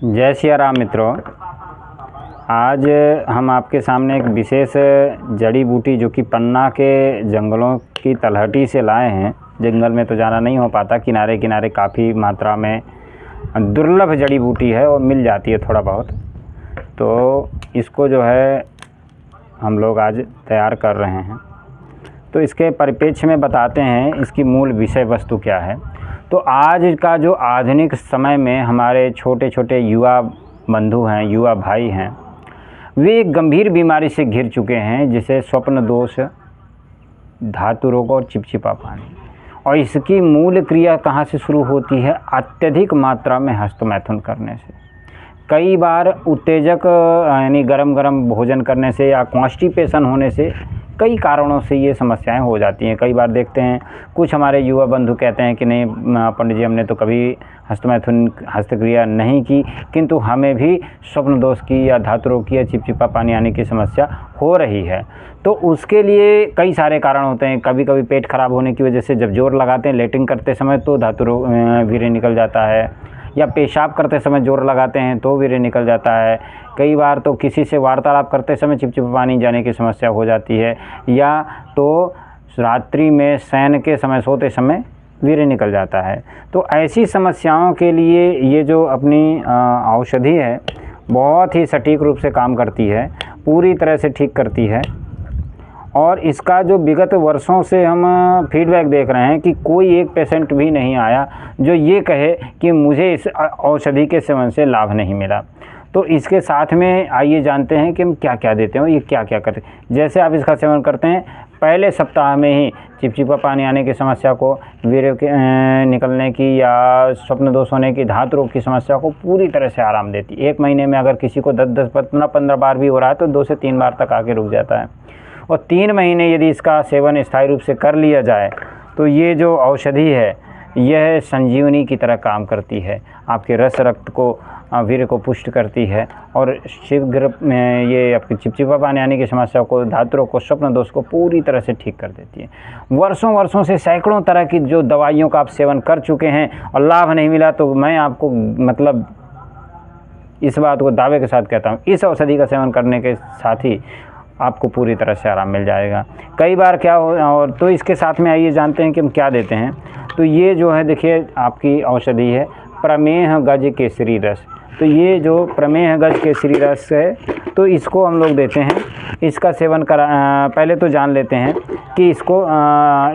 जय सिया राम मित्रों, आज हम आपके सामने एक विशेष जड़ी बूटी जो कि पन्ना के जंगलों की तलहटी से लाए हैं। जंगल में तो जाना नहीं हो पाता, किनारे किनारे काफ़ी मात्रा में दुर्लभ जड़ी बूटी है और मिल जाती है थोड़ा बहुत। तो इसको जो है हम लोग आज तैयार कर रहे हैं। तो इसके परिप्रेक्ष्य में बताते हैं इसकी मूल विषय वस्तु क्या है। तो आज का जो आधुनिक समय में हमारे छोटे छोटे युवा बंधु हैं, युवा भाई हैं, वे एक गंभीर बीमारी से घिर चुके हैं जिसे स्वप्न दोष, धातु रोग और चिपचिपा पानी। और इसकी मूल क्रिया कहाँ से शुरू होती है? अत्यधिक मात्रा में हस्तमैथुन करने से। कई बार उत्तेजक यानी गरम भोजन करने से या कॉन्स्टिपेशन होने से कई कारणों से ये समस्याएं हो जाती हैं। कई बार देखते हैं कुछ हमारे युवा बंधु कहते हैं कि नहीं पंडित जी, हमने तो कभी हस्तमैथुन हस्तक्रिया नहीं की, किंतु हमें भी स्वप्न दोष की या धातु रोग की या चिपचिपा पानी आने की समस्या हो रही है। तो उसके लिए कई सारे कारण होते हैं। कभी कभी पेट खराब होने की वजह से जब जोर लगाते हैं लेटिंग करते समय तो धातु रोग वीर्य निकल जाता है, या पेशाब करते समय जोर लगाते हैं तो वीर्य निकल जाता है। कई बार तो किसी से वार्तालाप करते समय चिपचिपा पानी जाने की समस्या हो जाती है, या तो रात्रि में शयन के समय सोते समय वीर्य निकल जाता है। तो ऐसी समस्याओं के लिए ये जो अपनी औषधि है बहुत ही सटीक रूप से काम करती है, पूरी तरह से ठीक करती है। और इसका जो विगत वर्षों से हम फीडबैक देख रहे हैं कि कोई एक पेशेंट भी नहीं आया जो ये कहे कि मुझे इस औषधि के सेवन से लाभ नहीं मिला। तो इसके साथ में आइए जानते हैं कि हम क्या क्या देते हैं, ये क्या क्या करते हैं। जैसे आप इसका सेवन करते हैं, पहले सप्ताह में ही चिपचिपा पानी आने की समस्या को, वीर्य के निकलने की या स्वप्न दोष होने की, धातु रोग की समस्या को पूरी तरह से आराम देती है। 1 महीने में अगर किसी को 10 15 बार भी हो रहा है तो 2 से 3 बार तक आके रुक जाता है। और 3 महीने यदि इसका सेवन स्थायी रूप से कर लिया जाए तो ये जो औषधि है यह संजीवनी की तरह काम करती है। आपके रस रक्त को, वीर्य को पुष्ट करती है और शीघ्र में ये आपकी चिपचिपा पानी आने की समस्या को, धातु रोग को, स्वप्न दोष को पूरी तरह से ठीक कर देती है। वर्षों से सैकड़ों तरह की जो दवाइयों का आप सेवन कर चुके हैं और लाभ नहीं मिला, तो मैं आपको मतलब इस बात को दावे के साथ कहता हूँ, इस औषधि का सेवन करने के साथ ही आपको पूरी तरह से आराम मिल जाएगा। कई बार क्या हो, और तो इसके साथ में आइए जानते हैं कि हम क्या देते हैं। तो ये जो है देखिए आपकी औषधि है प्रमेह गज केसरी रस। तो ये जो प्रमेह गज केसरी रस है तो इसको हम लोग देते हैं। इसका सेवन पहले तो जान लेते हैं कि इसको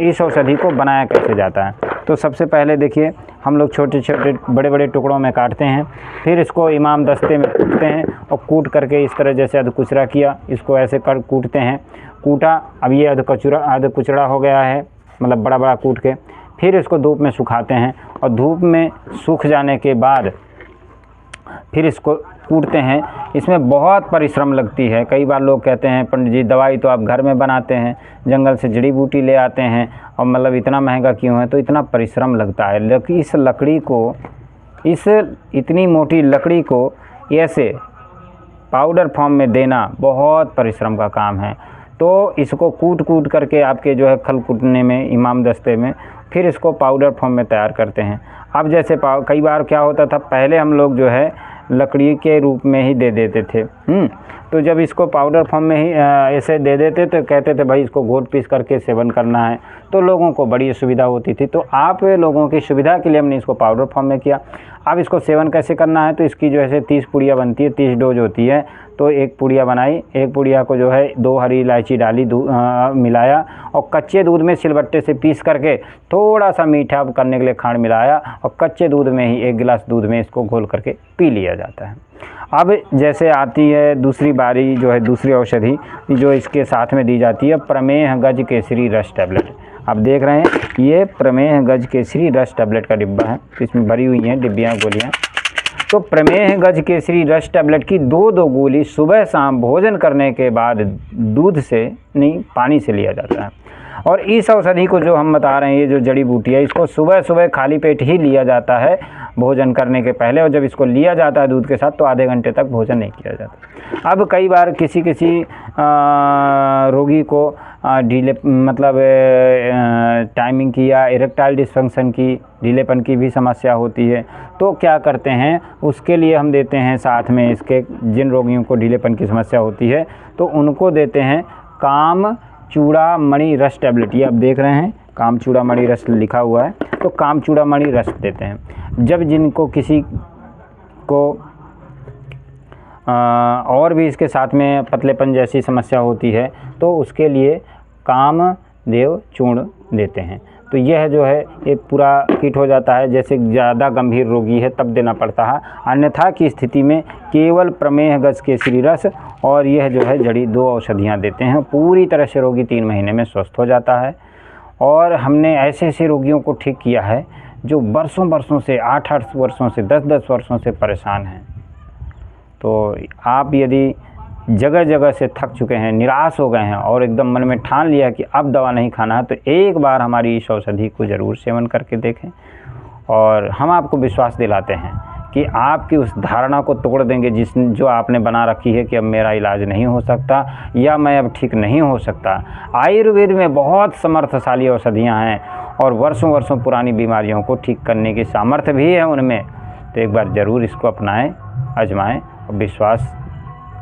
इस औषधि को बनाया कैसे जाता है। तो सबसे पहले देखिए हम लोग छोटे छोटे बड़े बड़े टुकड़ों में काटते हैं, फिर इसको इमाम दस्ते में कूटते हैं और कूट करके इस तरह जैसे अधकुचरा किया, इसको ऐसे कर कूटते हैं। कूटा, अब ये अधकुचरा हो गया है, मतलब बड़ा बड़ा कूट के फिर इसको धूप में सुखाते हैं और धूप में सूख जाने के बाद फिर इसको कूटते हैं। इसमें बहुत परिश्रम लगती है। कई बार लोग कहते हैं पंडित जी दवाई तो आप घर में बनाते हैं, जंगल से जड़ी बूटी ले आते हैं और मतलब इतना महंगा क्यों है? तो इतना परिश्रम लगता है। लेकिन इस लकड़ी को, इस इतनी मोटी लकड़ी को ऐसे पाउडर फॉर्म में देना बहुत परिश्रम का काम है। तो इसको कूट करके आपके जो है खल कूटने में, इमाम दस्ते में, फिर इसको पाउडर फॉर्म में तैयार करते हैं। अब जैसे कई बार क्या होता था, पहले हम लोग जो है लकड़ी के रूप में ही दे देते थे। तो जब इसको पाउडर फॉर्म में ही ऐसे दे देते तो कहते थे भाई इसको घोट पीस करके सेवन करना है, तो लोगों को बड़ी सुविधा होती थी। तो आप लोगों की सुविधा के लिए हमने इसको पाउडर फॉर्म में किया। अब इसको सेवन कैसे करना है, तो इसकी जो है 30 पुड़िया बनती है, 30 डोज होती है। तो 1 पुड़िया बनाई, 1 पुड़िया को जो है 2 हरी इलायची डाली, मिलाया और कच्चे दूध में सिलबट्टे से पीस करके थोड़ा सा मीठा करने के लिए खांड मिलाया और कच्चे दूध में ही 1 गिलास दूध में इसको घोल करके पी लिया जाता है। अब जैसे आती है दूसरी बारी, जो है दूसरी औषधि जो इसके साथ में दी जाती है, प्रमेह गज केसरी रस टैबलेट। आप देख रहे हैं ये प्रमेह गज केसरी रस टैबलेट का डिब्बा है, इसमें भरी हुई हैं डिब्बियाँ, गोलियाँ। तो प्रमेह गज केसरी रस टैबलेट की 2 गोली सुबह शाम भोजन करने के बाद दूध से नहीं, पानी से लिया जाता है। और इस औषधि को जो हम बता रहे हैं, ये जो जड़ी बूटी है, इसको सुबह सुबह खाली पेट ही लिया जाता है भोजन करने के पहले, और जब इसको लिया जाता है दूध के साथ तो आधे घंटे तक भोजन नहीं किया जाता। अब कई बार किसी रोगी को ढीले मतलब टाइमिंग की या इरेक्टाइल डिसफंक्शन की, ढीलेपन की भी समस्या होती है, तो क्या करते हैं उसके लिए हम देते हैं साथ में इसके, जिन रोगियों को ढीलेपन की समस्या होती है तो उनको देते हैं काम चूड़ामणि रस टैबलेट। ये आप देख रहे हैं काम चूड़ामणि रस लिखा हुआ है, तो काम चूड़ामणि रस देते हैं। जब जिनको किसी को और भी इसके साथ में पतलेपन जैसी समस्या होती है तो उसके लिए कामदेव चूर्ण देते हैं। तो यह जो है एक पूरा किट हो जाता है। जैसे ज़्यादा गंभीर रोगी है तब देना पड़ता है, अन्यथा की स्थिति में केवल प्रमेह गज केसरी रस और यह जो है जड़ी 2 औषधियाँ देते हैं। पूरी तरह से रोगी 3 महीने में स्वस्थ हो जाता है। और हमने ऐसे ऐसे रोगियों को ठीक किया है जो वर्षों वर्षों से, 8-8 वर्षों से, 10-10 वर्षों से परेशान हैं। तो आप यदि जगह जगह से थक चुके हैं, निराश हो गए हैं और एकदम मन में ठान लिया कि अब दवा नहीं खाना है, तो एक बार हमारी इस औषधि को ज़रूर सेवन करके देखें। और हम आपको विश्वास दिलाते हैं कि आपकी उस धारणा को तोड़ देंगे जो आपने बना रखी है कि अब मेरा इलाज नहीं हो सकता या मैं अब ठीक नहीं हो सकता। आयुर्वेद में बहुत समर्थशाली औषधियाँ हैं और वर्षों वर्षों पुरानी बीमारियों को ठीक करने की सामर्थ्य भी है उनमें। तो एक बार ज़रूर इसको अपनाएं, आजमाएं और विश्वास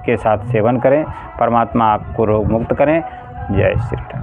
के साथ सेवन करें। परमात्मा आपको रोग मुक्त करें। जय श्री राम।